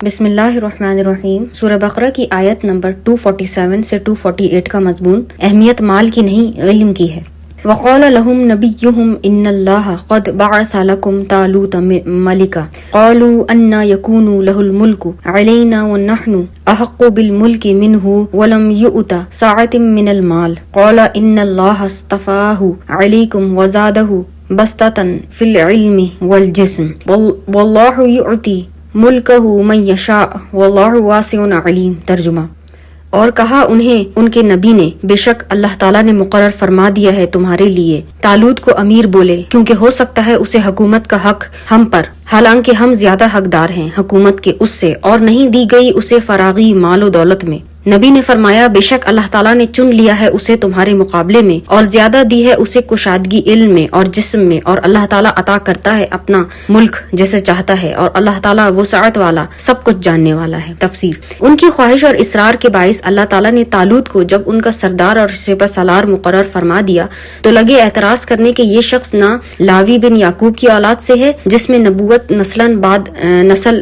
بسم اللہ الرحمن الرحیم۔ سورہ بقرہ کی آیت نمبر 247 سے 248 کا مضمون اہمیت مال کی نہیں علم کی ہے۔ وقال لهم نبيهم ان الله قد بعث لكم طالوت ملكا قالوا ان يكون له الملك علينا ونحن احق بالملك منه ولم يؤت ساعة من المال قال ان الله اصطفاه عليكم وزاده بسطة في العلم والجسم والله يؤتي ملكه من يشاء والله واسع عليم۔ ترجمہ۔ اور کہا انہیں ان کے نبی نے، بے شک اللہ تعالیٰ نے مقرر فرما دیا ہے تمہارے لیے طالوت کو امیر بولے، کیونکہ ہو سکتا ہے اسے حکومت کا حق ہم پر، حالانکہ ہم زیادہ حقدار ہیں حکومت کے اس سے، اور نہیں دی گئی اسے فراغی مال و دولت میں۔ نبی نے فرمایا، بے شک اللہ تعالیٰ نے چن لیا ہے اسے تمہارے مقابلے میں، اور زیادہ دی ہے اسے کشادگی علم میں اور جسم میں، اور اللہ تعالیٰ عطا کرتا ہے اپنا ملک جسے چاہتا ہے، اور اللہ تعالیٰ وسعت والا سب کچھ جاننے والا ہے۔ تفسیر۔ ان کی خواہش اور اصرار کے باعث اللہ تعالیٰ نے طالوت کو جب ان کا سردار اور سپہ سالار مقرر فرما دیا تو لگے اعتراض کرنے کہ یہ شخص نہ لاوی بن یعقوب کی اولاد سے ہے جس میں نبوت نسلاً بعد نسل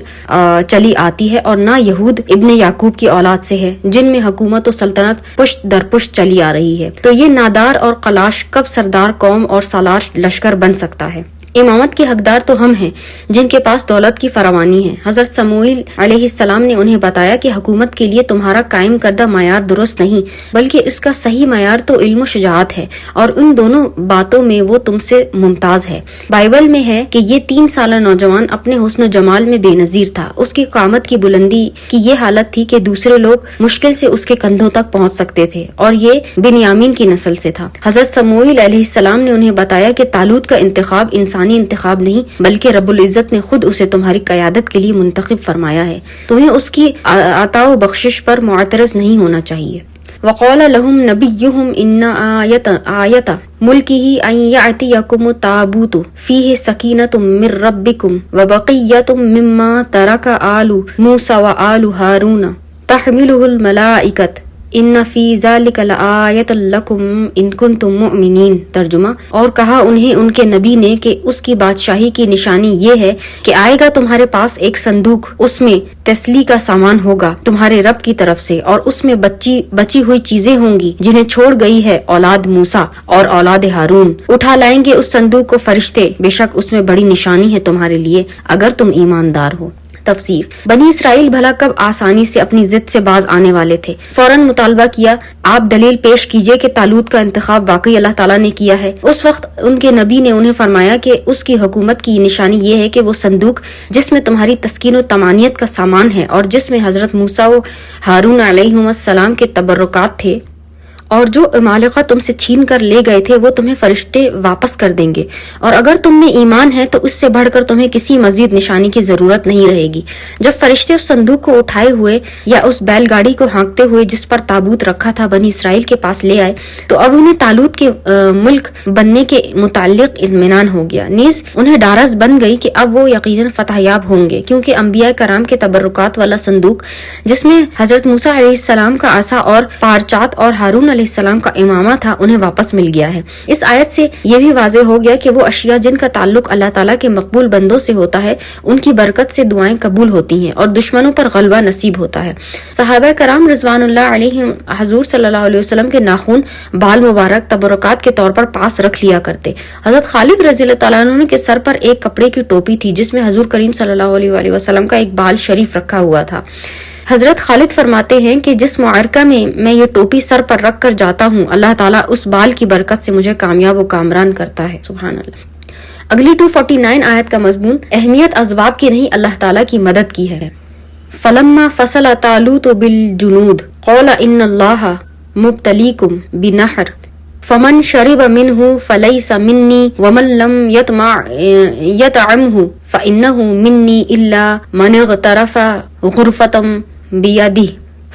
چلی آتی ہے، اور نہ یہود ابن یعقوب کی اولاد سے ہے جن میں حکومت و سلطنت پشت در پشت چلی آ رہی ہے، تو یہ نادار اور قلاش کب سردار قوم اور سالار لشکر بن سکتا ہے؟ امامت کے حقدار تو ہم ہیں جن کے پاس دولت کی فراوانی ہے۔ حضرت سموئیل علیہ السلام نے انہیں بتایا کہ حکومت کے لیے تمہارا قائم کردہ معیار درست نہیں، بلکہ اس کا صحیح معیار تو علم و شجاعت ہے، اور ان دونوں باتوں میں وہ تم سے ممتاز ہے۔ بائبل میں ہے کہ یہ 3 سالہ نوجوان اپنے حسن و جمال میں بے نظیر تھا، اس کی قامت کی بلندی کی یہ حالت تھی کہ دوسرے لوگ مشکل سے اس کے کندھوں تک پہنچ سکتے تھے، اور یہ بنیامین کی نسل سے تھا۔ حضرت سموئیل علیہ السلام نے انہیں بتایا کہ طالوت کا انتخاب انسانی انتخاب نہیں، بلکہ رب العزت نے خود اسے تمہاری قیادت کے لیے منتخب فرمایا ہے، تمہیں اس کی عطا و بخشش پر معترض نہیں ہونا چاہیے۔ وقال لهم نبيهم ان آیت ملکه ان یأتیکم التابوت فیہ سکینۃ من ربکم وبقیۃ مما ترک آل موسیٰ وآل ہارون تحملہ الملائکۃ ان فی ذلک لآیۃ لکم ان کنتم مؤمنین۔ ترجمہ۔ اور کہا انہیں ان کے نبی نے کہ اس کی بادشاہی کی نشانی یہ ہے کہ آئے گا تمہارے پاس ایک صندوق، اس میں تسلی کا سامان ہوگا تمہارے رب کی طرف سے، اور اس میں بچی ہوئی چیزیں ہوں گی جنہیں چھوڑ گئی ہے اولاد موسیٰ اور اولاد ہارون۔ اٹھا لائیں گے اس صندوق کو فرشتے، بے شک اس میں بڑی نشانی ہے تمہارے لیے اگر تم ایماندار ہو۔ تفسیر۔ بنی اسرائیل بھلا کب آسانی سے اپنی ضد سے باز آنے والے تھے؟ فوراً مطالبہ کیا، آپ دلیل پیش کیجئے کہ طالوت کا انتخاب واقعی اللہ تعالیٰ نے کیا ہے۔ اس وقت ان کے نبی نے انہیں فرمایا کہ اس کی حکومت کی نشانی یہ ہے کہ وہ صندوق جس میں تمہاری تسکین و طمانینت کا سامان ہے، اور جس میں حضرت موسیٰ و ہارون علیہم السلام کے تبرکات تھے، اور جو عمالقہ تم سے چھین کر لے گئے تھے وہ تمہیں فرشتے واپس کر دیں گے، اور اگر تم میں ایمان ہے تو اس سے بڑھ کر تمہیں کسی مزید نشانی کی ضرورت نہیں رہے گی۔ جب فرشتے اس صندوق کو اٹھائے ہوئے یا اس بیل گاڑی کو ہانکتے ہوئے جس پر تابوت رکھا تھا بنی اسرائیل کے پاس لے آئے تو اب انہیں طالوت کے ملک بننے کے متعلق اطمینان ہو گیا، نیز انہیں ڈارس بن گئی کہ اب وہ یقیناً فتح یاب ہوں گے، کیونکہ انبیاء کرام کے تبرکات والا صندوق جس میں حضرت موسیٰ علیہ السلام کا عصا اور پارچات اور ہارون علیہ السلام کا امامہ تھا انہیں واپس مل گیا ہے۔ اس آیت سے یہ بھی واضح ہو گیا کہ وہ اشیاء جن کا تعلق اللہ تعالیٰ کے مقبول بندوں سے ہوتا ہے ان کی برکت سے دعائیں قبول ہوتی ہیں اور دشمنوں پر غلبہ نصیب ہوتا ہے۔ صحابہ کرام رضوان اللہ علیہم حضور صلی اللہ علیہ وسلم کے ناخن بال مبارک تبرکات کے طور پر پاس رکھ لیا کرتے۔ حضرت خالد رضی اللہ تعالیٰ عنہ کے سر پر ایک کپڑے کی ٹوپی تھی جس میں حضور کریم صلی اللہ علیہ وسلم کا ایک بال شریف رکھا ہوا تھا۔ حضرت خالد فرماتے ہیں کہ جس معرکہ میں یہ ٹوپی سر پر رکھ کر جاتا ہوں اللہ تعالیٰ اس بال کی برکت سے مجھے کامیاب و کامران کرتا ہے۔ سبحان اللہ۔ اگلی 249 آیت کا مضمون اہمیت اسباب کی نہیں اللہ تعالیٰ کی مدد کی ہے۔ فلما فصل طالوت بالجنود قال ان اللہ مبتلیکم بنہر فمن شرب منہ فلیس منی ومن لم یطعمہ فإنہ منی الا من اغترف غرفة بیدہ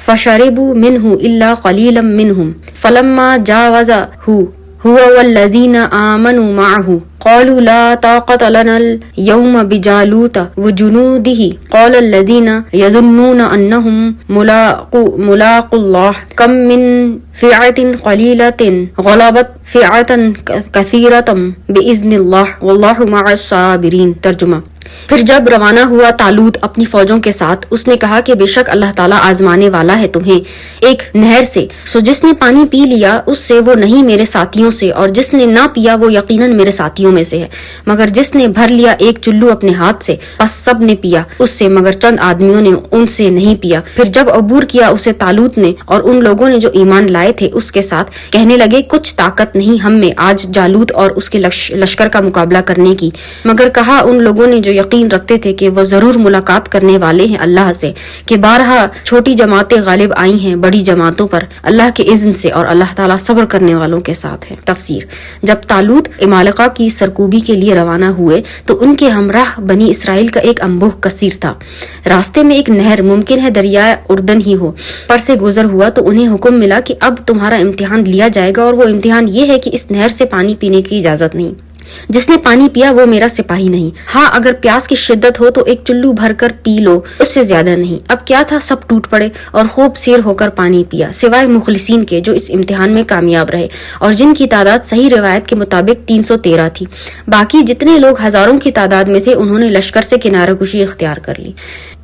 فشربوا منہ الا قلیلا منہم فلما جاوزہ هو والذین آمنوا معه قالوا لا طاقة لنا اليوم بجالوت وجنوده قال الذين يظنون أنهم ملاقو الله كم من فئة قليلة غلبت فئة كثيرة بإذن الله والله مع الصابرين. ترجمہ: پھر جب روانہ ہوا طالوت اپنی فوجوں کے ساتھ، اس نے کہا کہ بے شک اللہ تعالیٰ آزمانے والا ہے تمہیں ایک نہر سے، سو جس نے پانی پی لیا اس سے وہ نہیں میرے ساتھیوں سے، اور جس نے نہ پیا وہ یقیناً میرے ساتھیوں میں سے ہے، مگر جس نے بھر لیا ایک چلو اپنے ہاتھ سے، بس سب نے پیا اس سے مگر چند آدمیوں نے ان سے نہیں پیا. پھر جب عبور کیا اسے طالوت نے اور ان لوگوں نے جو ایمان لائے تھے اس کے ساتھ، کہنے لگے کچھ طاقت نہیں ہم میں آج جالوت اور اس کے لشکر کا مقابلہ کرنے کی، مگر کہا ان لوگوں نے جو یقین رکھتے تھے کہ وہ ضرور ملاقات کرنے والے ہیں اللہ سے، کہ بارہا چھوٹی جماعتیں غالب آئی ہیں بڑی جماعتوں پر اللہ کے اذن سے، اور اللہ تعالیٰ صبر کرنے والوں کے ساتھ ہے. تفسیر: جب طالوت عمالقہ کی سرکوبی کے لیے روانہ ہوئے تو ان کے ہمراہ بنی اسرائیل کا ایک انبوہ کثیر تھا. راستے میں ایک نہر، ممکن ہے دریائے اردن ہی ہو، پر سے گزر ہوا تو انہیں حکم ملا کہ اب تمہارا امتحان لیا جائے گا، اور وہ امتحان یہ ہے کہ اس نہر سے پانی پینے کی اجازت نہیں. جس نے پانی پیا وہ میرا سپاہی نہیں. ہاں اگر پیاس کی شدت ہو تو ایک چلو بھر کر پی لو، اس سے زیادہ نہیں. اب کیا تھا، سب ٹوٹ پڑے اور خوب سیر ہو کر پانی پیا، سوائے مخلصین کے جو اس امتحان میں کامیاب رہے اور جن کی تعداد صحیح روایت کے مطابق 313 تھی. باقی جتنے لوگ ہزاروں کی تعداد میں تھے انہوں نے لشکر سے کنارہ کشی اختیار کر لی.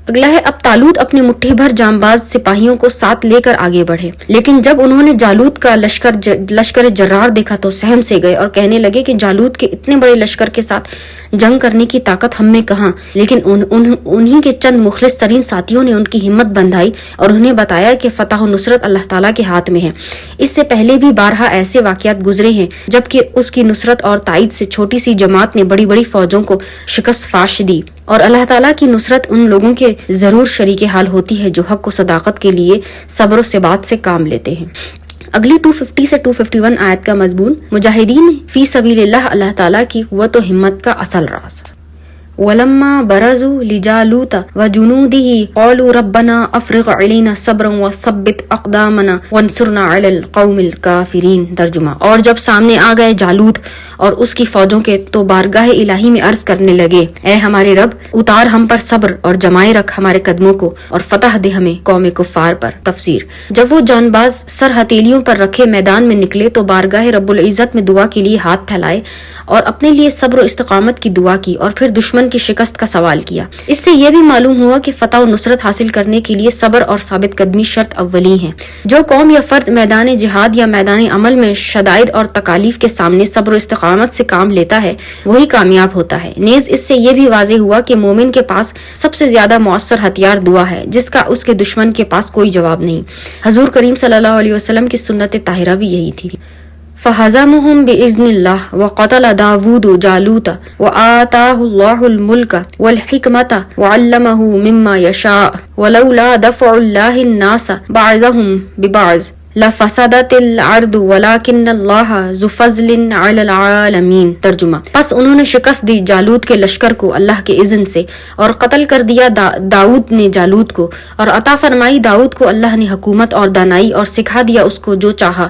اگلا ہے، اب طالوت اپنے مٹھی بھر جانباز سپاہیوں کو ساتھ لے کر آگے بڑھے، لیکن جب انہوں نے جالوت کا لشکر جرار دیکھا تو سہم سے گئے اور کہنے لگے کہ جالوت کے اتنے بڑے لشکر کے ساتھ جنگ کرنے کی طاقت ہم میں کہاں. لیکن انہی کے چند مخلص ترین ساتھیوں نے ان کی ہمت بندھائی اور انہیں بتایا کہ فتح و نصرت اللہ تعالیٰ کے ہاتھ میں ہے. اس سے پہلے بھی بارہا ایسے واقعات گزرے ہیں جبکہ اس کی نصرت اور تائید سے چھوٹی سی جماعت نے بڑی بڑی فوجوں کو شکست فاش دی، اور اللہ تعالیٰ کی نصرت ان لوگوں کے ضرور شریک حال ہوتی ہے جو حق و صداقت کے لیے صبر و ثبات سے کام لیتے ہیں. اگلی 250 سے 251 آیت کا مضمون مجاہدین فی سبیل اللہ، اللہ تعالیٰ کی قوت و ہمت کا اصل راز. وَلَمَّا بَرَزُوا لِجَالُوتَ وَجُنُودِهِ قَالُوا رَبَّنَا أَفْرِغْ عَلَيْنَا صَبْرًا وَثَبِّتْ أَقْدَامَنَا وَانصُرْنَا عَلَى الْقَوْمِ الْكَافِرِينَ. ترجمہ: اور جب سامنے آ گئے جالوت اور اس کی فوجوں کے تو بارگاہ الہی میں عرض کرنے لگے، اے ہمارے رب، اتار ہم پر صبر اور جمائے رکھ ہمارے قدموں کو اور فتح دے ہمیں قوم کفار پر. تفسیر: جب وہ جانباز سر ہتھیلیوں پر رکھے میدان میں نکلے تو بارگاہ رب العزت میں دعا کے لیے ہاتھ پھیلائے اور اپنے لیے صبر و استقامت کی دعا کی اور پھر دشمن کی شکست کا سوال کیا. اس سے یہ بھی معلوم ہوا کہ فتح و نصرت حاصل کرنے کے لیے صبر اور ثابت قدمی شرط اولی ہیں. جو قوم یا فرد میدان جہاد یا میدان عمل میں شدائد اور تکالیف کے سامنے صبر و استقامت سے کام لیتا ہے وہی کامیاب ہوتا ہے. نیز اس سے یہ بھی واضح ہوا کہ مومن کے پاس سب سے زیادہ مؤثر ہتھیار دعا ہے جس کا اس کے دشمن کے پاس کوئی جواب نہیں. حضور کریم صلی اللہ علیہ وسلم کی سنت طاہرہ بھی یہی تھی. فَهَزَمُهُمْ بِإِذْنِ اللَّهِ وَقَتَلَ دَاوُودُ جَالُوتَ وَآتَاهُ اللَّهُ الْمُلْكَ وَالْحِكْمَةَ وَعَلَّمَهُ مِمَّا يَشَاءُ وَلَوْلَا دَفْعُ اللَّهِ النَّاسَ بَعْضَهُمْ بِبَعْضٍ لَفَسَدَتِ الْأَرْضُ وَلَكِنَّ اللَّهَ ذُو فَضْلٍ عَلَى الْعَالَمِينَ. ترجمہ: پس انہوں نے شکست دی جالوت کے لشکر کو اللہ کے اذن سے اور قتل کر دیا داؤد نے جالوت کو، اور عطا فرمائی داؤد کو اللہ نے حکومت اور دانائی اور سکھا دیا اس کو جو چاہا،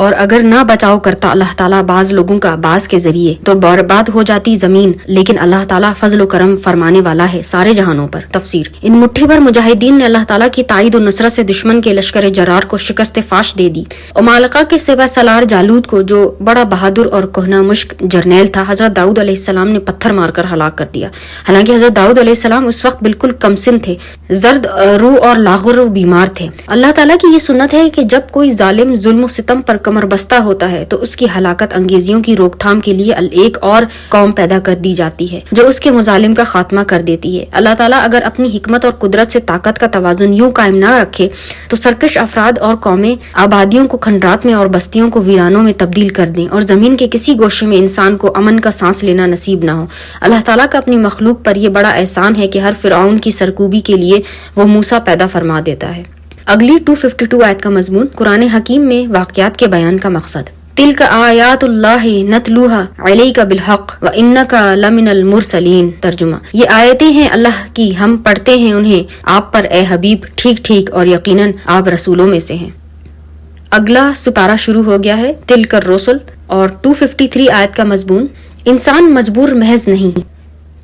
اور اگر نہ بچاؤ کرتا اللہ تعالیٰ بعض لوگوں کا بعض کے ذریعے تو برباد ہو جاتی زمین، لیکن اللہ تعالیٰ فضل و کرم فرمانے والا ہے سارے جہانوں پر. تفسیر: ان مٹھی بھر مجاہدین نے اللہ تعالیٰ کی تائید و نصرت سے دشمن کے لشکر جرار کو شکست فاش دے دی. عمالقہ کے سوا سالار جالوت کو، جو بڑا بہادر اور کہنا مشک جرنیل تھا، حضرت داؤد علیہ السلام نے پتھر مار کر ہلاک کر دیا. حالانکہ حضرت داؤد علیہ السلام اس وقت بالکل کمسن تھے، زرد رو اور لاغر و بیمار تھے. اللہ تعالیٰ کی یہ سنت ہے کہ جب کوئی ظالم ظلم و ستم پر کمر بستہ ہوتا ہے تو اس کی ہلاکت انگیزیوں کی روک تھام کے لیے ایک اور قوم پیدا کر دی جاتی ہے جو اس کے مظالم کا خاتمہ کر دیتی ہے. اللہ تعالیٰ اگر اپنی حکمت اور قدرت سے طاقت کا توازن یوں قائم نہ رکھے تو سرکش افراد اور قومیں آبادیوں کو کھنڈرات میں اور بستیوں کو ویرانوں میں تبدیل کر دیں اور زمین کے کسی گوشے میں انسان کو امن کا سانس لینا نصیب نہ ہو. اللہ تعالیٰ کا اپنی مخلوق پر یہ بڑا احسان ہے کہ ہر فرعون کی سرکوبی کے لیے وہ موسیٰ پیدا فرما دیتا ہے. اگلی 252 آیت کا مضمون قرآن حکیم میں واقعات کے بیان کا مقصد. تلک آیات اللہ نتلوها علیک بالحق وانک لمن المرسلین. ترجمہ: یہ آیتیں ہیں اللہ کی، ہم پڑھتے ہیں انہیں آپ پر اے حبیب ٹھیک ٹھیک، اور یقیناً آپ رسولوں میں سے ہیں. اگلا سپارہ شروع ہو گیا ہے، تلک الرسل، اور 253 آیت کا مضمون انسان مجبور محض نہیں.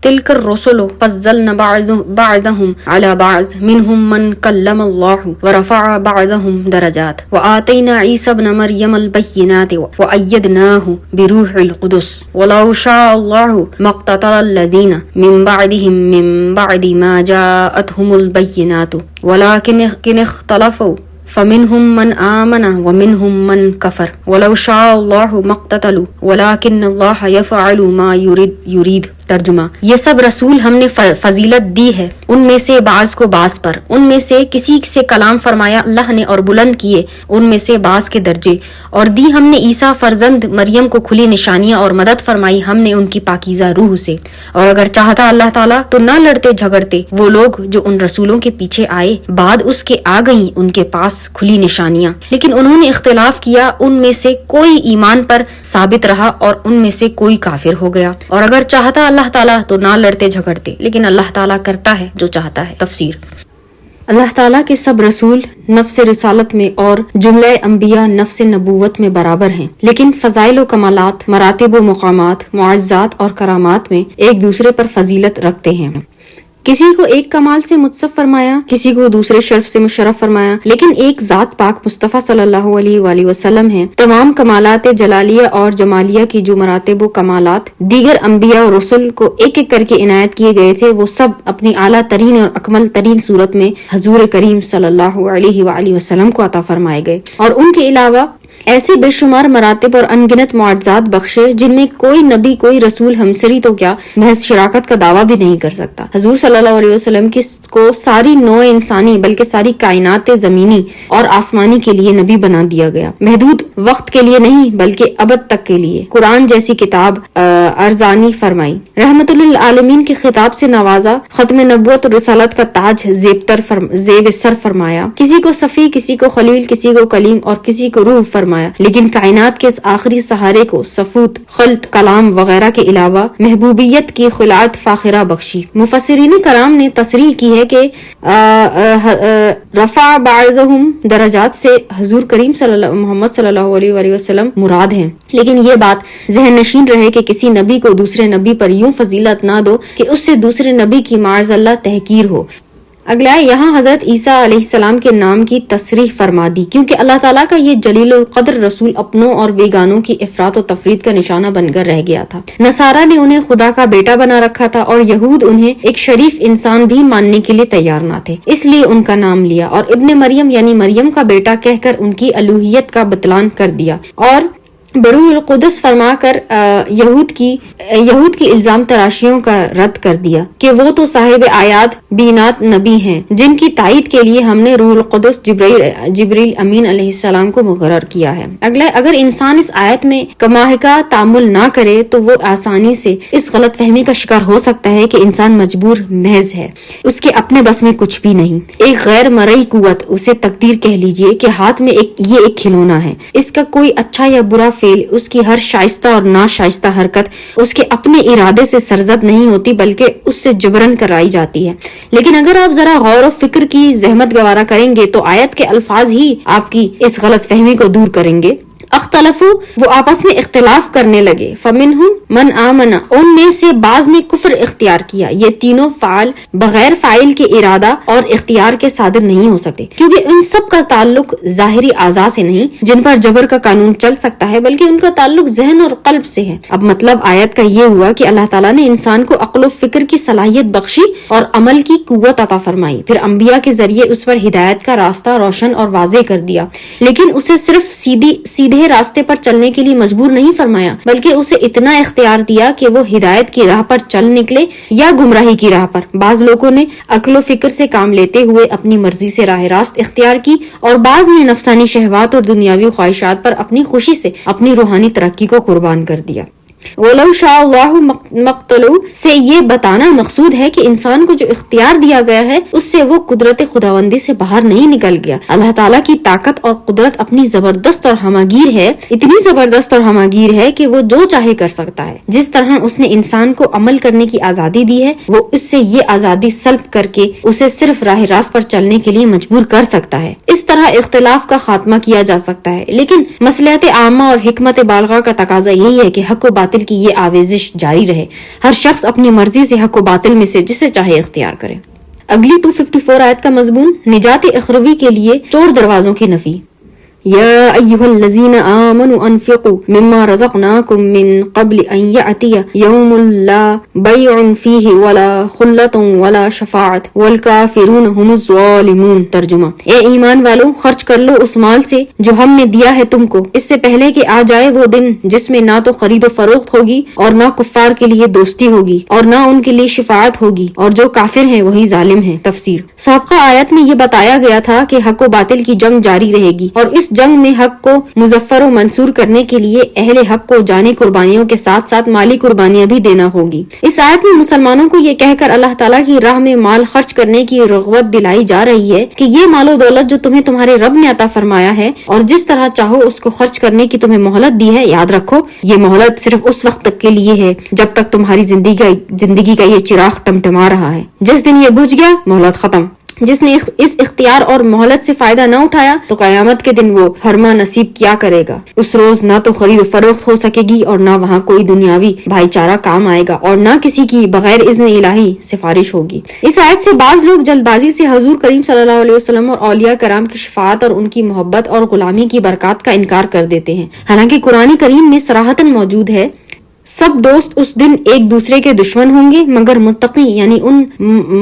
تلک الرسل فضلنا بعضهم على بعض منهم من كلم الله ورفع بعضهم درجات وآتينا عيسى ابن مريم البينات وأيدناه بروح القدس ولو شاء الله ما اقتتل الذين من بعد ما جاءتهم البينات ولكن اختلفوا فمنهم من آمن ومنهم من كفر ولو شاء الله ما اقتتلوا ولكن الله يفعل ما يريد. ترجمہ: یہ سب رسول ہم نے فضیلت دی ہے، ان میں سے بعض کو بعض پر، ان میں سے کسی سے کلام فرمایا اللہ نے اور بلند کیے ان میں سے بعض کے درجے، اور دی ہم نے عیسیٰ فرزند مریم کو کھلی نشانیاں اور مدد فرمائی ہم نے ان کی پاکیزہ روح سے. اور اگر چاہتا اللہ تعالیٰ تو نہ لڑتے جھگڑتے وہ لوگ جو ان رسولوں کے پیچھے آئے بعد اس کے آ گئیں ان کے پاس کھلی نشانیاں، لیکن انہوں نے اختلاف کیا، ان میں سے کوئی ایمان پر ثابت رہا اور ان میں سے کوئی کافر ہو گیا. اور اگر چاہتا اللہ تعالیٰ تو نہ لڑتے جھگڑتے، لیکن اللہ تعالیٰ کرتا ہے جو چاہتا ہے. تفسیر: اللہ تعالیٰ کے سب رسول نفس رسالت میں اور جملہ انبیاء نفس نبوت میں برابر ہیں، لیکن فضائل و کمالات، مراتب و مقامات، معجزات اور کرامات میں ایک دوسرے پر فضیلت رکھتے ہیں. کسی کو ایک کمال سے متصف فرمایا، کسی کو دوسرے شرف سے مشرف فرمایا، لیکن ایک ذات پاک مصطفیٰ صلی اللہ علیہ وآلہ وسلم ہے. تمام کمالات جلالیہ اور جمالیہ کی جو مراتب و کمالات دیگر انبیاء اور رسل کو ایک ایک کر کے عنایت کیے گئے تھے، وہ سب اپنی اعلیٰ ترین اور اکمل ترین صورت میں حضور کریم صلی اللہ علیہ وآلہ وسلم کو عطا فرمائے گئے، اور ان کے علاوہ ایسے بے شمار مراتب اور انگنت معجزات بخشے جن میں کوئی نبی کوئی رسول ہمسری تو کیا محض شراکت کا دعویٰ بھی نہیں کر سکتا. حضور صلی اللہ علیہ وسلم کو ساری نوع انسانی بلکہ ساری کائنات زمینی اور آسمانی کے لیے نبی بنا دیا گیا، محدود وقت کے لیے نہیں بلکہ ابد تک کے لیے. قرآن جیسی کتاب ارزانی فرمائی، رحمت للعالمین کے خطاب سے نوازا، ختم نبوت اور رسالت کا تاج زیب سر فرمایا، کسی کو صفی، کسی کو خلیل، کسی کو کلیم اور کسی کو روح فرمایا، لیکن کائنات کے اس آخری سہارے کو صفوت، خلط، کلام وغیرہ کے علاوہ محبوبیت کی خلعت فاخرہ بخشی. مفسرین کرام نے تصریح کی ہے کہ رفع بعضهم درجات سے حضور کریم محمد صلی اللہ علیہ وآلہ وسلم مراد ہیں، لیکن یہ بات ذہن نشین رہے کہ کسی نبی کو دوسرے نبی پر یوں فضیلت نہ دو کہ اس سے دوسرے نبی کی معاذ اللہ تحقیر ہو. اگلا یہاں حضرت عیسیٰ علیہ السلام کے نام کی تصریح فرما دی، کیونکہ اللہ تعالیٰ کا یہ جلیل القدر رسول اپنوں اور بیگانوں کی افراط و تفرید کا نشانہ بن کر رہ گیا تھا. نصارہ نے انہیں خدا کا بیٹا بنا رکھا تھا اور یہود انہیں ایک شریف انسان بھی ماننے کے لیے تیار نہ تھے، اس لیے ان کا نام لیا اور ابن مریم یعنی مریم کا بیٹا کہہ کر ان کی الوہیت کا بطلان کر دیا، اور بروح القدس فرما کر یہود کی الزام تراشیوں کا رد کر دیا کہ وہ تو صاحب آیات بینات نبی ہیں جن کی تائید کے لیے ہم نے روح القدس جبریل امین علیہ السلام کو مقرر کیا ہے. اگر انسان اس آیت میں کماحقہ تعامل نہ کرے تو وہ آسانی سے اس غلط فہمی کا شکار ہو سکتا ہے کہ انسان مجبور محض ہے، اس کے اپنے بس میں کچھ بھی نہیں، ایک غیر مرئی قوت، اسے تقدیر کہہ لیجئے کہ ہاتھ میں یہ ایک کھلونا ہے، اس کا کوئی اچھا یا برا فعل، اس کی ہر شائستہ اور ناشائستہ حرکت اس کے اپنے ارادے سے سرزد نہیں ہوتی بلکہ اس سے جبرن کرائی جاتی ہے. لیکن اگر آپ ذرا غور و فکر کی زحمت گوارا کریں گے تو آیت کے الفاظ ہی آپ کی اس غلط فہمی کو دور کریں گے. اختلفو، وہ آپس میں اختلاف کرنے لگے، فمنہم من آمن، ان میں سے بعض نے کفر اختیار کیا. یہ تینوں فعال بغیر فاعل کے ارادہ اور اختیار کے صادر نہیں ہو سکتے، کیونکہ ان سب کا تعلق ظاہری اعضاء سے نہیں جن پر جبر کا قانون چل سکتا ہے، بلکہ ان کا تعلق ذہن اور قلب سے ہے. اب مطلب آیت کا یہ ہوا کہ اللہ تعالیٰ نے انسان کو عقل و فکر کی صلاحیت بخشی اور عمل کی قوت عطا فرمائی، پھر انبیاء کے ذریعے اس پر ہدایت کا راستہ روشن اور واضح کر دیا، لیکن اسے صرف سیدھے راستے پر چلنے کے لیے مجبور نہیں فرمایا، بلکہ اسے اتنا اختیار دیا کہ وہ ہدایت کی راہ پر چل نکلے یا گمراہی کی راہ پر. بعض لوگوں نے عقل و فکر سے کام لیتے ہوئے اپنی مرضی سے راہ راست اختیار کی، اور بعض نے نفسانی شہوات اور دنیاوی خواہشات پر اپنی خوشی سے اپنی روحانی ترقی کو قربان کر دیا. وَلَوْ شَاءَ اللَّهُ مَقْتَلُوا سے یہ بتانا مقصود ہے کہ انسان کو جو اختیار دیا گیا ہے اس سے وہ قدرت خداوندی سے باہر نہیں نکل گیا. اللہ تعالیٰ کی طاقت اور قدرت اپنی زبردست اور ہماگیر ہے، اتنی زبردست اور ہماگیر ہے کہ وہ جو چاہے کر سکتا ہے. جس طرح اس نے انسان کو عمل کرنے کی آزادی دی ہے، وہ اس سے یہ آزادی سلب کر کے اسے صرف راہ راست پر چلنے کے لیے مجبور کر سکتا ہے. اس طرح اختلاف کا خاتمہ کیا جا سکتا ہے، لیکن مصلحت عامہ اور حکمت بالغہ کا تقاضا یہی ہے کہ حق و باطل باطل کی یہ آویزش جاری رہے، ہر شخص اپنی مرضی سے حق و باطل میں سے جسے چاہے اختیار کرے۔ اگلی 254 آیت کا مضمون نجات اخروی کے لیے چور دروازوں کی نفی۔ یا ایھا الذین آمنوا انفقوا مما رزقناکم من قبل ان یأتی یوم لا بیع فیہ ولا خلۃ ولا شفاعۃ والکافرون هم الظالمون۔ ترجمہ: اے ایمان والو، خرچ کر لو اس مال سے جو ہم نے دیا ہے تم کو، اس سے پہلے کہ آ جائے وہ دن جس میں نہ تو خرید و فروخت ہوگی اور نہ کفار کے لیے دوستی ہوگی اور نہ ان کے لیے شفاعت ہوگی، اور جو کافر ہیں وہی ظالم ہیں۔ تفسیر: سابقہ آیت میں یہ بتایا گیا تھا کہ حق و باطل کی جنگ جاری رہے گی، اور اس جنگ میں حق کو مظفر و منصور کرنے کے لیے اہل حق کو جانی قربانیوں کے ساتھ ساتھ مالی قربانیاں بھی دینا ہوگی۔ اس آیت میں مسلمانوں کو یہ کہہ کر اللہ تعالیٰ کی راہ میں مال خرچ کرنے کی رغبت دلائی جا رہی ہے کہ یہ مال و دولت جو تمہیں تمہارے رب نے عطا فرمایا ہے اور جس طرح چاہو اس کو خرچ کرنے کی تمہیں مہلت دی ہے، یاد رکھو یہ مہلت صرف اس وقت تک کے لیے ہے جب تک تمہاری زندگی کا یہ چراغ ٹمٹما رہا ہے۔ جس دن یہ بجھ گیا، مہلت ختم۔ جس نے اس اختیار اور مہلت سے فائدہ نہ اٹھایا تو قیامت کے دن وہ ہرما نصیب کیا کرے گا۔ اس روز نہ تو خرید و فروخت ہو سکے گی اور نہ وہاں کوئی دنیاوی بھائی چارہ کام آئے گا اور نہ کسی کی بغیر اذن الہی سفارش ہوگی۔ اس آیت سے بعض لوگ جلد بازی سے حضور کریم صلی اللہ علیہ وسلم اور اولیاء کرام کی شفاعت اور ان کی محبت اور غلامی کی برکات کا انکار کر دیتے ہیں، حالانکہ قرآن کریم میں صراحتاً موجود ہے سب دوست اس دن ایک دوسرے کے دشمن ہوں گے مگر متقی یعنی ان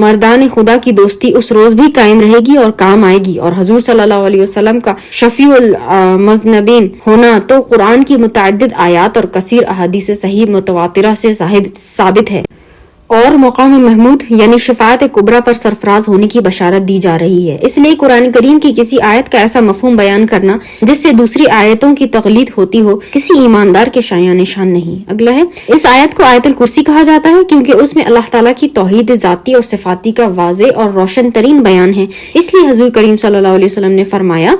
مردان خدا کی دوستی اس روز بھی قائم رہے گی اور کام آئے گی، اور حضور صلی اللہ علیہ وسلم کا شفیع المذنبین ہونا تو قرآن کی متعدد آیات اور کثیر احادیث صحیح متواترہ سے ثابت ہے، اور مقام محمود یعنی شفاعت کبریٰ پر سرفراز ہونے کی بشارت دی جا رہی ہے۔ اس لیے قرآن کریم کی کسی آیت کا ایسا مفہوم بیان کرنا جس سے دوسری آیتوں کی تقلید ہوتی ہو کسی ایماندار کے شایان نشان نہیں۔ اگلا ہے، اس آیت کو آیت الکرسی کہا جاتا ہے کیونکہ اس میں اللہ تعالیٰ کی توحید ذاتی اور صفاتی کا واضح اور روشن ترین بیان ہے۔ اس لیے حضور کریم صلی اللہ علیہ وسلم نے فرمایا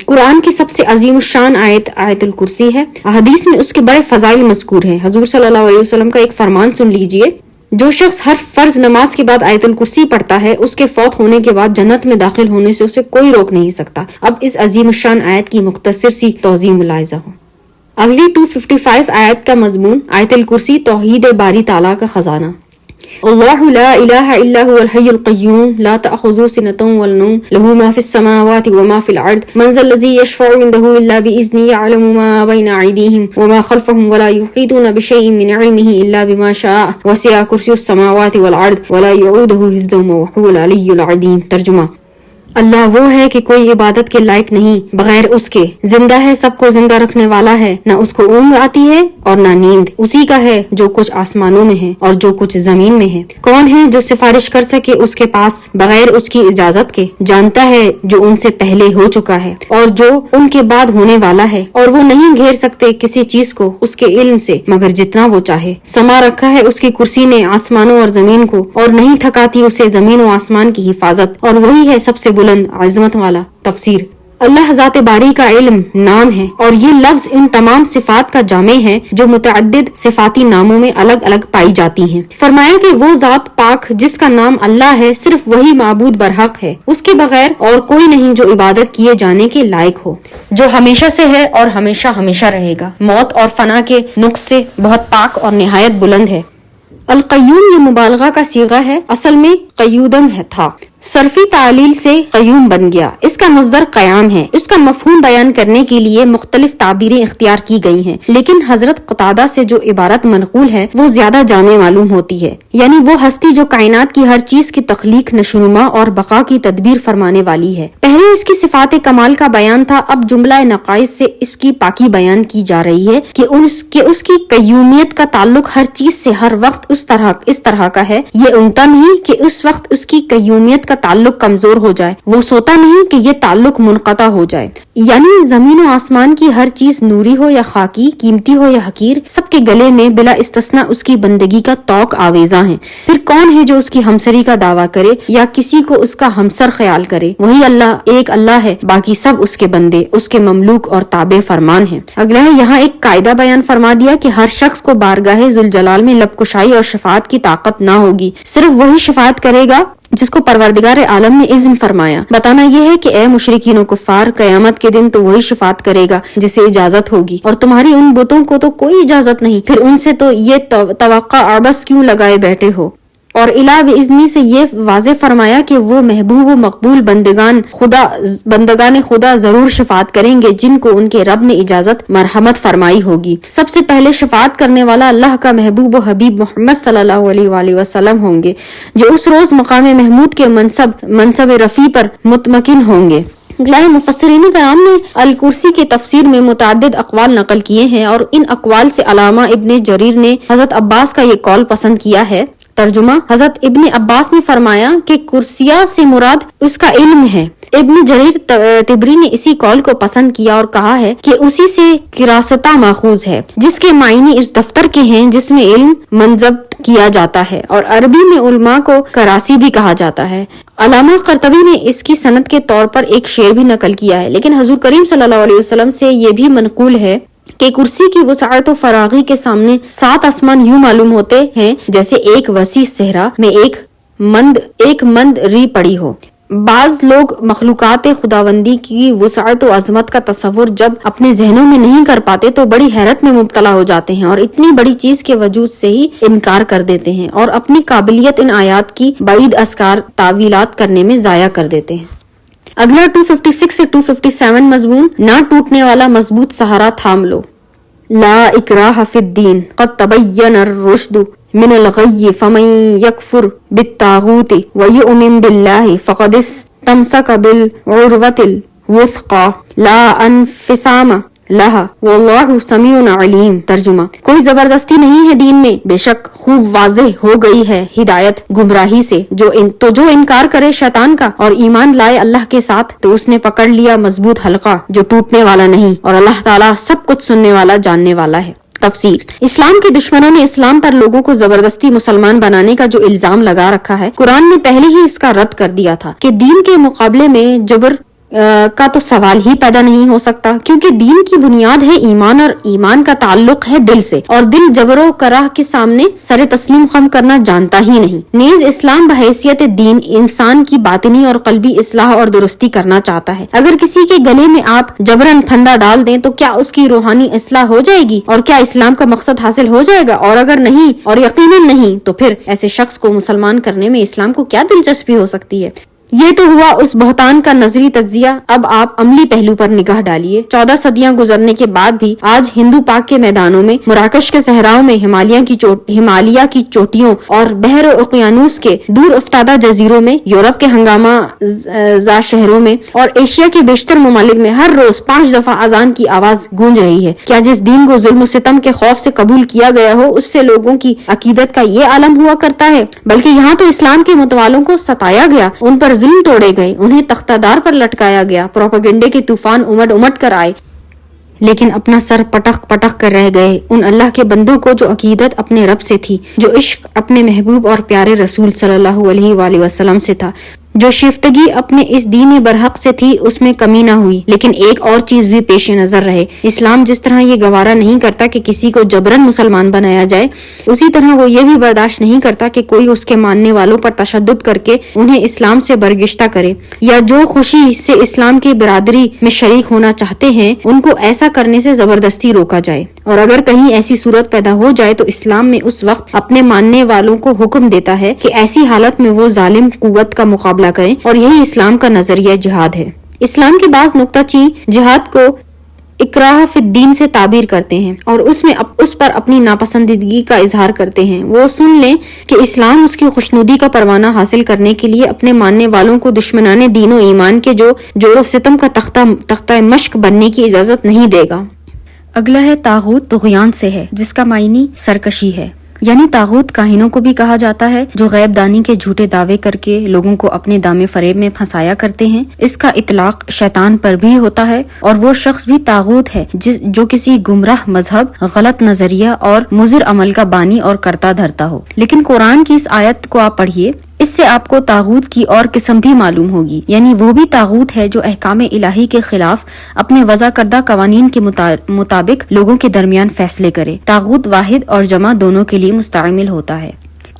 قرآن کی سب سے عظیم الشان آیت آیت الکرسی ہے۔ حدیث میں اس کے بڑے فضائل مذکور ہیں۔ حضور صلی اللہ علیہ وسلم کا ایک فرمان سن لیجئے، جو شخص ہر فرض نماز کے بعد آیت الکرسی پڑھتا ہے اس کے فوت ہونے کے بعد جنت میں داخل ہونے سے اسے کوئی روک نہیں سکتا۔ اب اس عظیم الشان آیت کی مختصر سی توضیح ملاحظہ ہو۔ اگلی 255 آیت کا مضمون آیت الکرسی توحید باری تعالیٰ کا خزانہ۔ اللہ لا الہ الا هو الحی القیوم لا تأخذه سنة ولا نوم له ما في السماوات وما في الارض من ذا الذی یشفع عنده الا بإذنه يعلم ما بین ایدیہم وما خلفهم ولا یحیطون بشیء من علمه الا بما شاء وسع کرسی السماوات والارض ولا یعوده حفظهما وهو العلی العظیم۔ ترجمہ: اللہ وہ ہے کہ کوئی عبادت کے لائق نہیں بغیر اس کے، زندہ ہے، سب کو زندہ رکھنے والا ہے، نہ اس کو اونگ آتی ہے اور نہ نیند، اسی کا ہے جو کچھ آسمانوں میں ہے اور جو کچھ زمین میں ہے۔ کون ہے جو سفارش کر سکے اس کے پاس بغیر اس کی اجازت کے؟ جانتا ہے جو ان سے پہلے ہو چکا ہے اور جو ان کے بعد ہونے والا ہے، اور وہ نہیں گھیر سکتے کسی چیز کو اس کے علم سے مگر جتنا وہ چاہے۔ سما رکھا ہے اس کی کرسی نے آسمانوں اور زمین کو، اور نہیں تھکاتی اسے زمین و آسمان کی حفاظت، اور وہی ہے سب سے بلند عظمت والا۔ تفسیر: اللہ ذات باری کا علم نام ہے، اور یہ لفظ ان تمام صفات کا جامع ہے جو متعدد صفاتی ناموں میں الگ الگ پائی جاتی ہیں۔ فرمایا کہ وہ ذات پاک جس کا نام اللہ ہے صرف وہی معبود برحق ہے، اس کے بغیر اور کوئی نہیں جو عبادت کیے جانے کے لائق ہو، جو ہمیشہ سے ہے اور ہمیشہ ہمیشہ رہے گا، موت اور فنا کے نقص سے بہت پاک اور نہایت بلند ہے۔ القیوم یہ مبالغہ کا صیغہ ہے، اصل میں قیودم تھا، صرفی تعلیل سے قیوم بن گیا۔ اس کا مصدر قیام ہے۔ اس کا مفہوم بیان کرنے کے لیے مختلف تعبیریں اختیار کی گئی ہیں، لیکن حضرت قتادہ سے جو عبارت منقول ہے وہ زیادہ جامع معلوم ہوتی ہے، یعنی وہ ہستی جو کائنات کی ہر چیز کی تخلیق، نشوونما اور بقا کی تدبیر فرمانے والی ہے۔ پہلے اس کی صفات کمال کا بیان تھا، اب جملہ نقائص سے اس کی پاکی بیان کی جا رہی ہے کہ اس کی قیومیت کا تعلق ہر چیز سے ہر وقت اس طرح کا ہے۔ یہ اونگتا نہیں کہ اس وقت اس کی قیومیت کا تعلق کمزور ہو جائے، وہ سوتا نہیں کہ یہ تعلق منقطع ہو جائے، یعنی زمین و آسمان کی ہر چیز نوری ہو یا خاکی، قیمتی ہو یا حقیر، سب کے گلے میں بلا استثناء اس کی بندگی کا توق آویزاں ہیں۔ پھر کون ہے جو اس کی ہمسری کا دعویٰ کرے یا کسی کو اس کا ہمسر خیال کرے؟ وہی اللہ، ایک اللہ ہے، باقی سب اس کے بندے، اس کے مملوک اور تابع فرمان ہیں۔ اگلا ہے، یہاں ایک قاعدہ بیان فرما دیا کہ ہر شخص کو بارگاہ ذوالجلال میں لب کشائی اور شفاعت کی طاقت نہ ہوگی، صرف وہی شفاعت کرے گا جس کو پروردگار عالم نے اذن فرمایا۔ بتانا یہ ہے کہ اے مشرکین و کفار، قیامت کے دن تو وہی شفاعت کرے گا جسے اجازت ہوگی، اور تمہاری ان بتوں کو تو کوئی اجازت نہیں، پھر ان سے تو یہ توقع عبث کیوں لگائے بیٹھے ہو؟ اور الہ باذنی سے یہ واضح فرمایا کہ وہ محبوب و مقبول بندگان خدا ضرور شفاعت کریں گے جن کو ان کے رب نے اجازت مرحمت فرمائی ہوگی۔ سب سے پہلے شفاعت کرنے والا اللہ کا محبوب و حبیب محمد صلی اللہ علیہ وآلہ وسلم ہوں گے، جو اس روز مقام محمود کے منصب رفیع پر مطمئن ہوں گے۔ اگلا مفسرین کرام نے الکرسی کے تفسیر میں متعدد اقوال نقل کیے ہیں، اور ان اقوال سے علامہ ابن جریر نے حضرت عباس کا یہ قول پسند کیا ہے۔ ترجمہ: حضرت ابن عباس نے فرمایا کہ کرسیہ سے مراد اس کا علم ہے۔ ابن جریر طبری نے اسی قول کو پسند کیا اور کہا ہے کہ اسی سے کراستہ ماخوذ ہے، جس کے معنی اس دفتر کے ہیں جس میں علم منضبط کیا جاتا ہے، اور عربی میں علماء کو کراسی بھی کہا جاتا ہے۔ علامہ قرطبی نے اس کی سند کے طور پر ایک شعر بھی نقل کیا ہے، لیکن حضور کریم صلی اللہ علیہ وسلم سے یہ بھی منقول ہے کہ کرسی کی وسعت و فراغی کے سامنے 7 آسمان یوں معلوم ہوتے ہیں جیسے ایک وسیع صحرا میں ایک مند ری پڑی ہو۔ بعض لوگ مخلوقات خداوندی کی وسعت و عظمت کا تصور جب اپنے ذہنوں میں نہیں کر پاتے تو بڑی حیرت میں مبتلا ہو جاتے ہیں، اور اتنی بڑی چیز کے وجود سے ہی انکار کر دیتے ہیں، اور اپنی قابلیت ان آیات کی بعید اسکار تعویلات کرنے میں ضائع کر دیتے ہیں۔ اگلا 256 سے 257 مضمون: نہ ٹوٹنے والا مضبوط سہارا تھام لو۔ لا اکراہ فی الدین قد تبین الرشد من الغی فمن یکفر بالطاغوت ویؤمن باللہ فقد استمسک بالعروۃ الوثقی لا انفصام لہا واللہ سمیع علیم۔ ترجمہ: کوئی زبردستی نہیں ہے دین میں، بے شک خوب واضح ہو گئی ہے ہدایت گمراہی سے، جو انکار کرے شیطان کا اور ایمان لائے اللہ کے ساتھ تو اس نے پکڑ لیا مضبوط حلقہ جو ٹوٹنے والا نہیں، اور اللہ تعالیٰ سب کچھ سننے والا جاننے والا ہے۔ تفسیر: اسلام کے دشمنوں نے اسلام پر لوگوں کو زبردستی مسلمان بنانے کا جو الزام لگا رکھا ہے، قرآن نے پہلے ہی اس کا رد کر دیا تھا کہ دین کے مقابلے میں جبر کا تو سوال ہی پیدا نہیں ہو سکتا، کیونکہ دین کی بنیاد ہے ایمان، اور ایمان کا تعلق ہے دل سے، اور دل جبر و کراہ کے سامنے سر تسلیم خم کرنا جانتا ہی نہیں۔ نیز اسلام بحیثیت دین انسان کی باطنی اور قلبی اصلاح اور درستی کرنا چاہتا ہے۔ اگر کسی کے گلے میں آپ جبرن پھندا ڈال دیں تو کیا اس کی روحانی اصلاح ہو جائے گی، اور کیا اسلام کا مقصد حاصل ہو جائے گا؟ اور اگر نہیں، اور یقیناً نہیں، تو پھر ایسے شخص کو مسلمان کرنے میں اسلام کو کیا دلچسپی ہو سکتی ہے؟ یہ تو ہوا اس بہتان کا نظری تجزیہ، اب آپ عملی پہلو پر نگاہ ڈالیے۔ 14 صدیاں گزرنے کے بعد بھی آج ہندو پاک کے میدانوں میں، مراکش کے صحراؤں میں، ہمالیہ کی چوٹیوں اور بحر و اقیانوس کے دور افتادہ جزیروں میں، یورپ کے ہنگامہ زا شہروں میں، اور ایشیا کے بیشتر ممالک میں ہر روز 5 دفعہ اذان کی آواز گونج رہی ہے۔ کیا جس دین کو ظلم و ستم کے خوف سے قبول کیا گیا ہو اس سے لوگوں کی عقیدت کا یہ عالم ہوا کرتا ہے؟ بلکہ یہاں تو اسلام کے متوالوں کو ستایا گیا، ان پر ظلم توڑے گئے، انہیں تختہ دار پر لٹکایا گیا، پروپیگنڈے کے طوفان امٹ کر آئے، لیکن اپنا سر پٹخ کر رہ گئے ان اللہ کے بندوں کو جو عقیدت اپنے رب سے تھی، جو عشق اپنے محبوب اور پیارے رسول صلی اللہ علیہ وآلہ وسلم سے تھا، جو شیفتگی اپنے اس دین برحق سے تھی، اس میں کمی نہ ہوئی۔ لیکن ایک اور چیز بھی پیش نظر رہے، اسلام جس طرح یہ گوارا نہیں کرتا کہ کسی کو جبرن مسلمان بنایا جائے، اسی طرح وہ یہ بھی برداشت نہیں کرتا کہ کوئی اس کے ماننے والوں پر تشدد کر کے انہیں اسلام سے برگشتہ کرے، یا جو خوشی سے اسلام کی برادری میں شریک ہونا چاہتے ہیں ان کو ایسا کرنے سے زبردستی روکا جائے۔ اور اگر کہیں ایسی صورت پیدا ہو جائے تو اسلام میں اس وقت اپنے ماننے والوں کو حکم دیتا ہے کہ ایسی حالت میں وہ ظالم قوت کا مقابلہ کریں، اور یہی اسلام کا نظریہ جہاد ہے۔ اسلام کے بعض نکتہ چین جہاد کو اکراہ فی الدین سے تعبیر کرتے ہیں اور اس پر اپنی ناپسندیدگی کا اظہار کرتے ہیں۔ وہ سن لیں کہ اسلام اس کی خوشنودی کا پروانہ حاصل کرنے کے لیے اپنے ماننے والوں کو دشمنان دین و ایمان کے جو جور و ستم کا تختہ مشق بننے کی اجازت نہیں دے گا۔ اگلا ہے طاغوت طغیان سے ہے، جس کا معنی سرکشی ہے، یعنی طاغوت کاہنوں کو بھی کہا جاتا ہے جو غیب دانی کے جھوٹے دعوے کر کے لوگوں کو اپنے دامے فریب میں پھنسایا کرتے ہیں۔ اس کا اطلاق شیطان پر بھی ہوتا ہے، اور وہ شخص بھی طاغوت ہے جو کسی گمراہ مذہب، غلط نظریہ اور مضر عمل کا بانی اور کرتا دھرتا ہو۔ لیکن قرآن کی اس آیت کو آپ پڑھیے، اس سے آپ کو طاغوت کی اور قسم بھی معلوم ہوگی، یعنی وہ بھی طاغوت ہے جو احکام الہی کے خلاف اپنے وضع کردہ قوانین کے مطابق لوگوں کے درمیان فیصلے کرے۔ طاغوت واحد اور جمع دونوں کے لیے مستعمل ہوتا ہے۔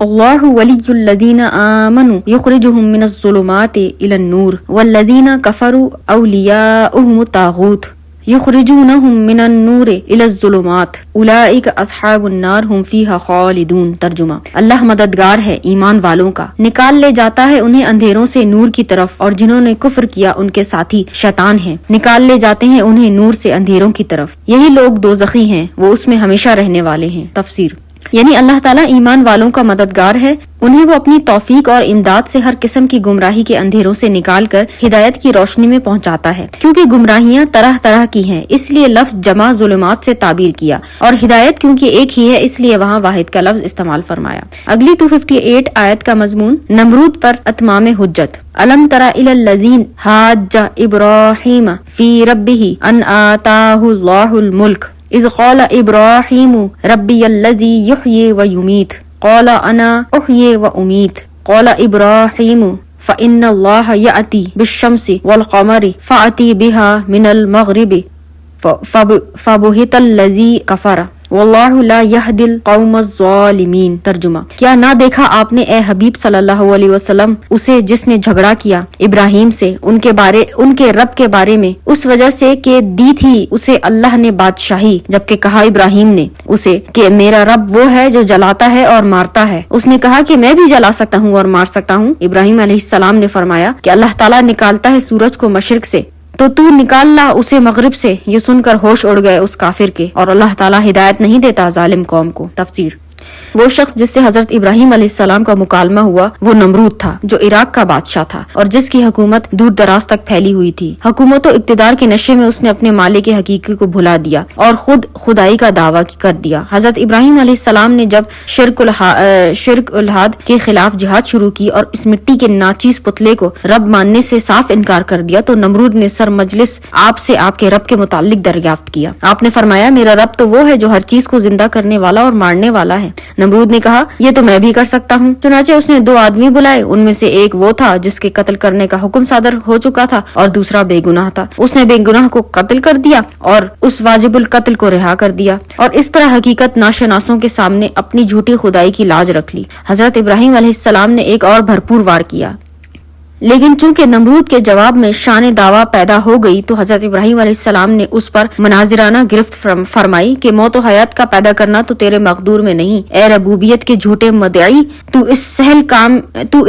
اللہ ولی الذین آمنوا یخرجہم من الظلمات الی النور والذین کفروا اولیاؤہم الطاغوت یخرجونہم من النور الی الظلمات اولئک اصحاب النار ہم فیہا خالدون۔ ترجمہ، اللہ مددگار ہے ایمان والوں کا، نکال لے جاتا ہے انہیں اندھیروں سے نور کی طرف، اور جنہوں نے کفر کیا ان کے ساتھی شیطان ہیں، نکال لے جاتے ہیں انہیں نور سے اندھیروں کی طرف، یہی لوگ دوزخی ہیں، وہ اس میں ہمیشہ رہنے والے ہیں۔ تفسیر، یعنی اللہ تعالیٰ ایمان والوں کا مددگار ہے، انہیں وہ اپنی توفیق اور امداد سے ہر قسم کی گمراہی کے اندھیروں سے نکال کر ہدایت کی روشنی میں پہنچاتا ہے، کیونکہ گمراہیاں طرح طرح کی ہیں اس لیے لفظ جمع ظلمات سے تعبیر کیا، اور ہدایت کیونکہ ایک ہی ہے اس لیے وہاں واحد کا لفظ استعمال فرمایا۔ اگلی 258 آیت کا مضمون نمرود پر اتمام حجت۔ الم تر الی الذین حاج ابراہیم فی ربہ ان آتاہ اللہ الملک اذ قال ابراہیم ربی الذی یحیی و یمیت قال انا احیی و امیت قال ابراہیم فإن اللہ یأتی بالشمس والقمر فأتی بها من المغرب فبہت الذی کفر واللہ لا یہدی القوم الظالمین۔ ترجمہ، کیا نہ دیکھا آپ نے اے حبیب صلی اللہ علیہ وسلم اسے جس نے جھگڑا کیا ابراہیم سے ان کے رب کے بارے میں، اس وجہ سے کہ دی تھی اسے اللہ نے بادشاہی، جبکہ کہا ابراہیم نے اسے کہ میرا رب وہ ہے جو جلاتا ہے اور مارتا ہے، اس نے کہا کہ میں بھی جلا سکتا ہوں اور مار سکتا ہوں۔ ابراہیم علیہ السلام نے فرمایا کہ اللہ تعالیٰ نکالتا ہے سورج کو مشرق سے تو نکال لا اسے مغرب سے۔ یہ سن کر ہوش اڑ گئے اس کافر کے، اور اللہ تعالیٰ ہدایت نہیں دیتا ظالم قوم کو۔ تفسیر، وہ شخص جس سے حضرت ابراہیم علیہ السلام کا مکالمہ ہوا وہ نمرود تھا، جو عراق کا بادشاہ تھا اور جس کی حکومت دور دراز تک پھیلی ہوئی تھی۔ حکومت و اقتدار کے نشے میں اس نے اپنے مالک حقیقی کو بھلا دیا اور خود خدائی کا دعویٰ کر دیا۔ حضرت ابراہیم علیہ السلام نے جب شرک الحاد کے خلاف جہاد شروع کی اور اس مٹی کے ناچیز پتلے کو رب ماننے سے صاف انکار کر دیا تو نمرود نے سر مجلس آپ سے آپ کے رب کے متعلق دریافت کیا۔ آپ نے فرمایا میرا رب تو وہ ہے جو ہر چیز کو زندہ کرنے والا اور مارنے والا ہے۔ نمرود نے کہا یہ تو میں بھی کر سکتا ہوں۔ چنانچہ اس نے 2 آدمی بلائے، ان میں سے ایک وہ تھا جس کے قتل کرنے کا حکم صادر ہو چکا تھا اور دوسرا بے گناہ تھا۔ اس نے بے گناہ کو قتل کر دیا اور اس واجب القتل کو رہا کر دیا، اور اس طرح حقیقت ناشناسوں کے سامنے اپنی جھوٹی خدائی کی لاج رکھ لی۔ حضرت ابراہیم علیہ السلام نے ایک اور بھرپور وار کیا، لیکن چونکہ نمرود کے جواب میں شان دعویٰ پیدا ہو گئی تو حضرت ابراہیم علیہ السلام نے اس پر مناظرانہ گرفت فرمائی کہ موت و حیات کا پیدا کرنا تو تیرے مقدور میں نہیں، اے ربوبیت کے جھوٹے مدعی، تو اس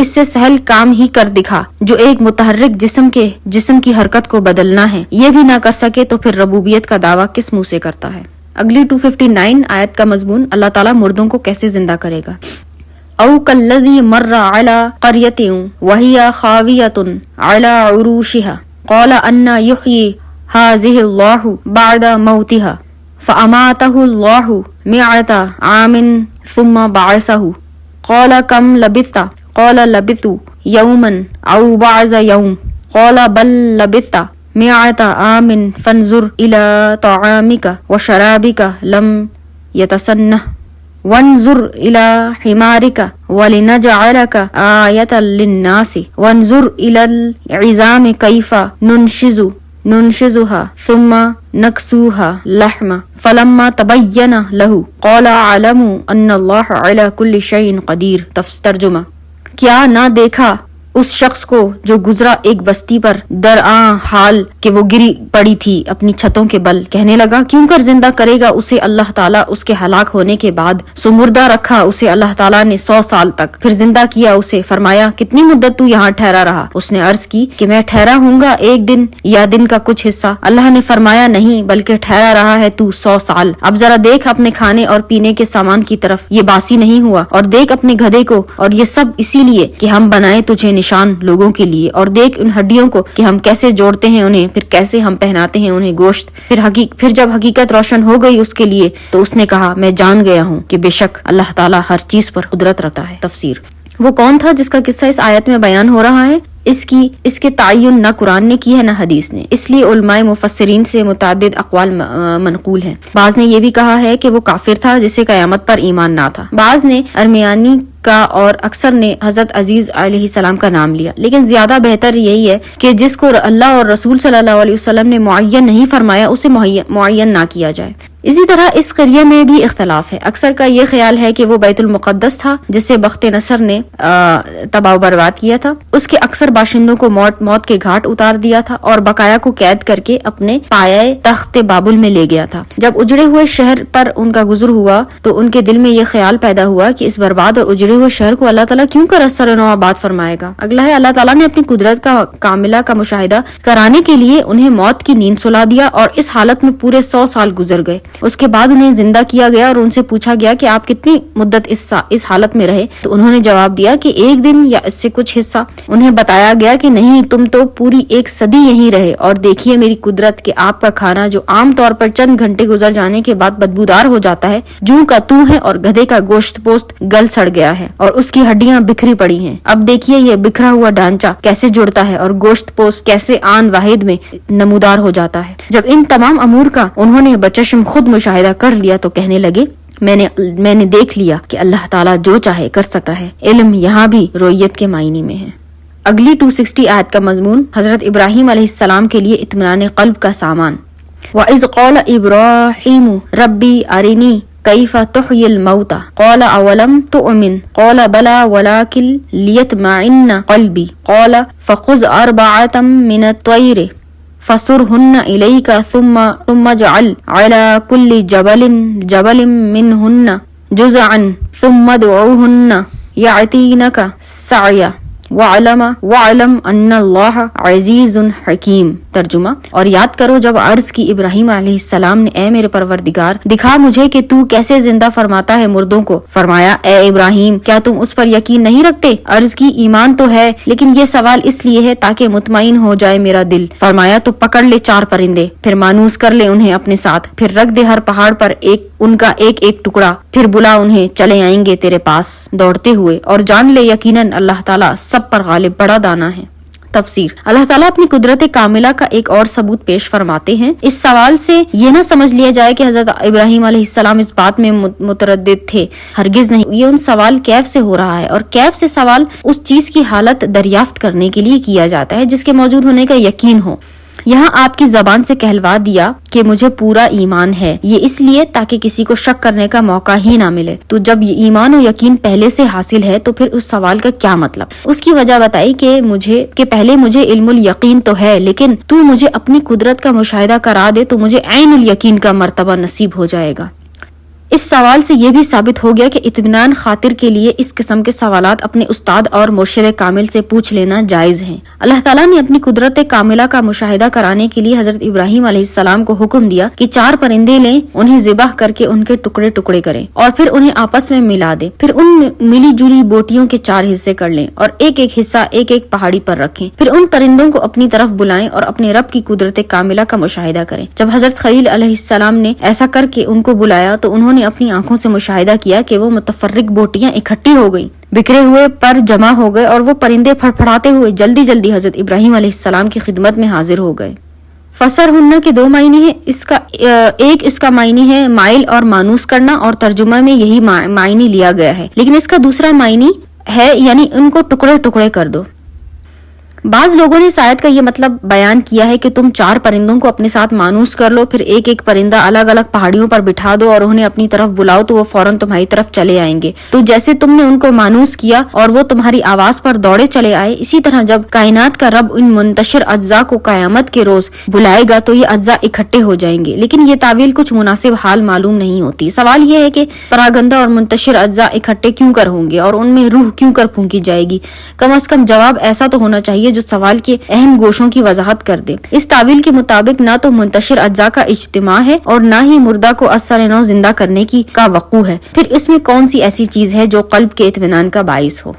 سے سہل کام ہی کر دکھا جو ایک متحرک جسم کی حرکت کو بدلنا ہے، یہ بھی نہ کر سکے تو پھر ربوبیت کا دعویٰ کس منہ سے کرتا ہے۔ اگلی 259 آیت کا مضمون اللہ تعالیٰ مردوں کو کیسے زندہ کرے گا۔ او کالذی مر علی قریۃ وہی خاویۃ علی عروشها قال انا یحیی ہذہ اللہ بعد موتها فاماتہ اللہ 100 عام ثم بعثہ قال کم لبثت قال لبثت یوما او بعض یوم قال بل لبثت 100 عام فانظر الى طعامك وشرابك لم يتسنه وانظر الى حمارك ولنجعلك آية للناس وانظر الى العظام كيف ننشزها ثم نكسوها لحما فلما تبين له قال اعلم ان الله على كل شيء قدير۔ ترجمہ، کیا نہ دیکھا اس شخص کو جو گزرا ایک بستی پر درآں حال کہ وہ گری پڑی تھی اپنی چھتوں کے بل، کہنے لگا کیوں کر زندہ کرے گا اسے اللہ تعالیٰ اس کے ہلاک ہونے کے بعد، سو مردہ رکھا اسے اللہ تعالیٰ نے 100 سال تک، پھر زندہ کیا اسے، فرمایا کتنی مدت تو یہاں ٹھہرا رہا؟ اس نے عرض کی کہ میں ٹھہرا ہوں گا 1 دن یا دن کا کچھ حصہ۔ اللہ نے فرمایا نہیں بلکہ ٹھہرا رہا ہے تو 100 سال۔ اب ذرا دیکھ اپنے کھانے اور پینے کے سامان کی طرف، یہ باسی نہیں ہوا، اور دیکھ اپنے گدھے کو، اور یہ سب اسی لیے کہ ہم بنائے تجھے نشان لوگوں کے لیے، اور دیکھ ان ہڈیوں کو کہ ہم کیسے جوڑتے ہیں انہیں، پھر کیسے ہم پہناتے ہیں انہیں گوشت۔ پھر جب حقیقت روشن ہو گئی اس کے لیے تو اس نے کہا میں جان گیا ہوں کہ بے شک اللہ تعالیٰ ہر چیز پر قدرت رکھتا ہے۔ تفسیر، وہ کون تھا جس کا قصہ اس آیت میں بیان ہو رہا ہے؟ اس کے تعین نہ قرآن نے کی ہے نہ حدیث نے، اس لیے علماء مفسرین سے متعدد اقوال منقول ہیں۔ بعض نے یہ بھی کہا ہے کہ وہ کافر تھا جسے قیامت پر ایمان نہ تھا، بعض نے ارمیانی کا، اور اکثر نے حضرت عزیز علیہ السلام کا نام لیا، لیکن زیادہ بہتر یہی ہے کہ جس کو اللہ اور رسول صلی اللہ علیہ وسلم نے معین نہیں فرمایا اسے معین نہ کیا جائے۔ اسی طرح اس قریہ میں بھی اختلاف ہے. اکثر کا یہ خیال ہے کہ وہ بیت المقدس تھا جسے بخت نصر نے تباہ و برباد کیا تھا. اس کے اکثر باشندوں کو موت کے گھاٹ اتار دیا تھا اور بقایا کو قید کر کے اپنے پایہ تخت بابل میں لے گیا تھا. جب اجڑے ہوئے شہر پر ان کا گزر ہوا تو ان کے دل میں یہ خیال پیدا ہوا کہ اس برباد اور اجڑے ہوئے شہر کو اللہ تعالیٰ کیوں کر اثر نو آباد فرمائے گا. اگلا ہے اللہ تعالیٰ نے اپنی قدرت کا کاملہ کا مشاہدہ کرانے کے لیے انہیں موت کی نیند سلا دیا اور اس حالت میں پورے 100 سال گزر گئے. اس کے بعد انہیں زندہ کیا گیا اور ان سے پوچھا گیا کہ آپ کتنی مدت اس حالت میں رہے, تو انہوں نے جواب دیا کہ 1 دن یا اس سے کچھ حصہ. انہیں بتایا گیا کہ نہیں, تم تو پوری 1 صدی یہیں رہے اور دیکھیے میری قدرت کہ آپ کا کھانا جو عام طور پر چند گھنٹے گزر جانے کے بعد بدبودار ہو جاتا ہے, جوں کا توں ہے اور گدھے کا گوشت پوست گل سڑ گیا ہے اور اس کی ہڈیاں بکھری پڑی ہیں. اب دیکھیے یہ بکھرا ہوا ڈھانچہ کیسے جڑتا ہے اور گوشت پوست کیسے آن واحد میں نمودار ہو جاتا ہے. جب ان تمام امور کا انہوں نے بچشم خود مشاہدہ کر لیا تو کہنے لگے میں نے دیکھ لیا کہ اللہ تعالیٰ جو چاہے کر سکتا ہے. علم یہاں بھی رویت کے معنی میں ہے. اگلی 260 آیت کا مضمون حضرت ابراہیم علیہ السلام کے لیے اطمینان قلب کا سامان. وَإِذْ قَالَ إِبْرَاهِيمُ رَبِّي أَرِنِي كَيْفَ تُحْيِي الْمَوْتَى قَالَ أَوَلَمْ تُؤْمِنْ قَالَ بَلَى وَلَكِنْ لِيَطْمَئِنَّ قَلْبِي قَالَ فَخُذْ 4 مِنَ الطَّيْرِ فَصُرْهُنَّ إِلَيْكَ ثُمَّ اجْعَلْ عَلَى كُلِّ جَبَلٍ مِّنْهُنَّ جُزْءًا ثُمَّ ادْعُوهُنَّ يَأْتِينَكَ سَعْيًا وَعَلَمْ أَنَّ اللَّهَ عَزِيزٌ حَكِيمٌ. ترجمہ: اور یاد کرو جب عرض کی ابراہیم علیہ السلام نے, اے میرے پروردگار دکھا مجھے کہ تو کیسے زندہ فرماتا ہے مردوں کو. فرمایا, اے ابراہیم کیا تم اس پر یقین نہیں رکھتے؟ عرض کی, ایمان تو ہے لیکن یہ سوال اس لیے ہے تاکہ مطمئن ہو جائے میرا دل. فرمایا, تو پکڑ لے 4 پرندے, پھر مانوس کر لے انہیں اپنے ساتھ, پھر رکھ دے ہر پہاڑ پر ان کا ایک ٹکڑا, پھر بلا انہیں, چلے آئیں گے تیرے پاس دوڑتے ہوئے, اور جان لے یقیناً اللہ تعالیٰ سب پر غالب بڑا دانا ہے. تفسیر: اللہ تعالیٰ اپنی قدرت کاملہ کا ایک اور ثبوت پیش فرماتے ہیں. اس سوال سے یہ نہ سمجھ لیا جائے کہ حضرت ابراہیم علیہ السلام اس بات میں متردد تھے, ہرگز نہیں. یہ ان سوال کیف سے ہو رہا ہے, اور کیف سے سوال اس چیز کی حالت دریافت کرنے کے لیے کیا جاتا ہے جس کے موجود ہونے کا یقین ہو. یہاں آپ کی زبان سے کہلوا دیا کہ مجھے پورا ایمان ہے, یہ اس لیے تاکہ کسی کو شک کرنے کا موقع ہی نہ ملے. تو جب یہ ایمان و یقین پہلے سے حاصل ہے تو پھر اس سوال کا کیا مطلب؟ اس کی وجہ بتائی کہ پہلے مجھے علم الیقین تو ہے, لیکن تو مجھے اپنی قدرت کا مشاہدہ کرا دے تو مجھے عین الیقین کا مرتبہ نصیب ہو جائے گا. اس سوال سے یہ بھی ثابت ہو گیا کہ اطمینان خاطر کے لیے اس قسم کے سوالات اپنے استاد اور مرشد کامل سے پوچھ لینا جائز ہیں. اللہ تعالیٰ نے اپنی قدرت کاملہ کا مشاہدہ کرانے کے لیے حضرت ابراہیم علیہ السلام کو حکم دیا کہ 4 پرندے لیں, انہیں ذبح کر کے ان کے ٹکڑے ٹکڑے کریں اور پھر انہیں آپس میں ملا دیں. پھر ان ملی جلی بوٹیوں کے 4 حصے کر لیں اور ایک حصہ ایک پہاڑی پر رکھیں. پھر ان پرندوں کو اپنی طرف بلائیں اور اپنے رب کی قدرت کاملہ کا مشاہدہ کریں. جب حضرت خلیل علیہ السلام نے ایسا کر کے ان کو بلایا تو انہوں نے اپنی آنکھوں سے مشاہدہ کیا کہ وہ متفرق بوٹیاں اکٹھی ہو گئیں, بکھرے ہوئے پر جمع ہو گئے, اور وہ پرندے پھڑپھڑاتے ہوئے جلدی جلدی حضرت ابراہیم علیہ السلام کی خدمت میں حاضر ہو گئے. فسر ہنہ کے 2 معنی ہیں. اس کا معنی ہے مائل اور مانوس کرنا, اور ترجمہ میں یہی معنی لیا گیا ہے, لیکن اس کا دوسرا معنی ہے یعنی ان کو ٹکڑے ٹکڑے کر دو. بعض لوگوں نے اس آیت کا یہ مطلب بیان کیا ہے کہ تم 4 پرندوں کو اپنے ساتھ مانوس کر لو, پھر ایک پرندہ الگ الگ پہاڑیوں پر بٹھا دو اور انہیں اپنی طرف بلاؤ تو وہ فوراً تمہاری طرف چلے آئیں گے. تو جیسے تم نے ان کو مانوس کیا اور وہ تمہاری آواز پر دوڑے چلے آئے, اسی طرح جب کائنات کا رب ان منتشر اجزاء کو قیامت کے روز بلائے گا تو یہ اجزاء اکٹھے ہو جائیں گے. لیکن یہ تعویل کچھ مناسب حال معلوم نہیں ہوتی. سوال یہ ہے کہ پراگندہ اور منتشر اجزاء اکٹھے کیوں کر ہوں گے اور ان میں روح کیوں کر پھونکی جائے گی؟ کم از کم جواب ایسا تو ہونا چاہیے جو سوال کے اہم گوشوں کی وضاحت کر دے. اس تعویل کے مطابق نہ تو منتشر اجزاء کا اجتماع ہے اور نہ ہی مردہ کو از سر نو زندہ کرنے کا وقوع ہے. پھر اس میں کون سی ایسی چیز ہے جو قلب کے اطمینان کا باعث ہو؟